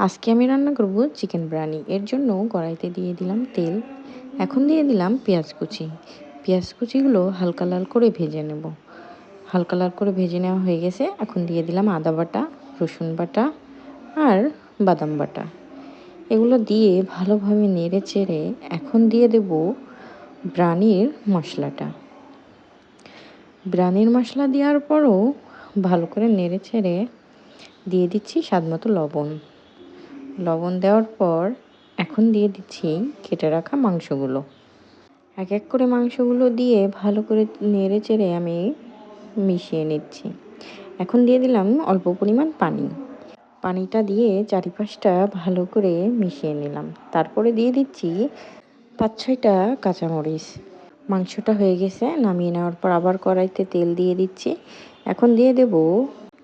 আজকে আমি রান্না করব চিকেন বিরিয়ানি। এর জন্য কড়াইতে দিয়ে দিলাম তেল। এখন দিয়ে দিলাম পেঁয়াজ কুচি। পেঁয়াজ কুচিগুলো হালকা লাল করে ভেজে নেব। হালকা লাল করে ভেজে নেওয়া হয়ে গেছে। এখন দিয়ে দিলাম আদা বাটা, রসুন বাটা আর বাদাম বাটা। এগুলো দিয়ে ভালোভাবে নেড়ে চেড়ে এখন দিয়ে দেব বিরিয়ানির মশলাটা। বিরিয়ানির মশলা দেওয়ার পরও ভালো করে নেড়ে চেড়ে দিয়ে দিচ্ছি স্বাদমতো লবণ। লবণ দেওয়ার পর এখন দিয়ে দিচ্ছি কেটে রাখা মাংসগুলো। এক এক করে মাংসগুলো দিয়ে ভালো করে নেড়ে চেড়ে আমি মিশিয়ে নিচ্ছি। এখন দিয়ে দিলাম অল্প পরিমাণ পানি। পানিটা দিয়ে চারিপাশটা ভালো করে মিশিয়ে নিলাম। তারপরে দিয়ে দিচ্ছি 5-6টা কাঁচামরিচ। মাংসটা হয়ে গেছে, নামিয়ে নেওয়ার পর আবার কড়াইতে তেল দিয়ে দিচ্ছি। এখন দিয়ে দেব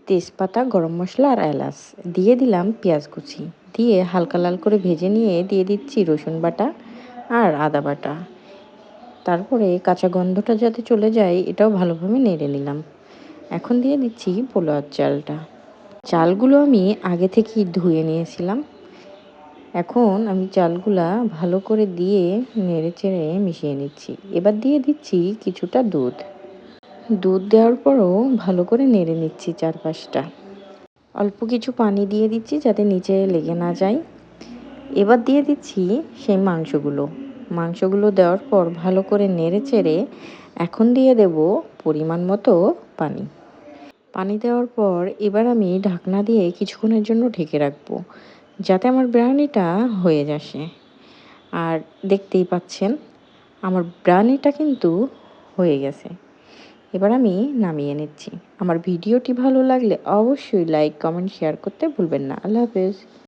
তেজপাতা, গরম মশলা আর এলাচ। দিয়ে দিলাম পেঁয়াজ কুচি। দিয়ে হালকা লাল করে ভেজে নিয়ে দিয়ে দিচ্ছি রসুন বাটা আর আদা বাটা। তারপরে কাঁচা গন্ধটা যাতে চলে যায় এটাও ভালোভাবে নেড়ে নিলাম। এখন দিয়ে দিচ্ছি পোলাওর চালটা। চালগুলো আমি আগে থেকেই ধুয়ে নিয়েছিলাম। এখন আমি চালগুলা ভালো করে দিয়ে নেড়ে চেড়ে মিশিয়ে নিচ্ছি। এবার দিয়ে দিচ্ছি কিছুটা দুধ। দুধ দেওয়ার পরও ভালো করে নেড়ে নিচ্ছি চারপাশটা। অল্প কিছু পানি দিয়ে দিচ্ছি যাতে নিচে লেগে না যায়। এবার দিয়ে দিচ্ছি সেই মাংসগুলো দেওয়ার পর ভালো করে নেড়ে চেড়ে এখন দিয়ে দেব পরিমাণ মতো পানি। পানি দেওয়ার পর এবার আমি ঢাকনা দিয়ে কিছুক্ষণের জন্য ঢেকে রাখবো যাতে আমার বিরিয়ানিটা হয়ে আসে। আর দেখতেই পাচ্ছেন আমার বিরিয়ানিটা কিন্তু হয়ে গেছে। এবার আমি নামিয়ে নিচ্ছি। আমার ভিডিওটি ভালো লাগলে অবশ্যই লাইক, কমেন্ট, শেয়ার করতে ভুলবেন না। আল্লাহ হাফেজ।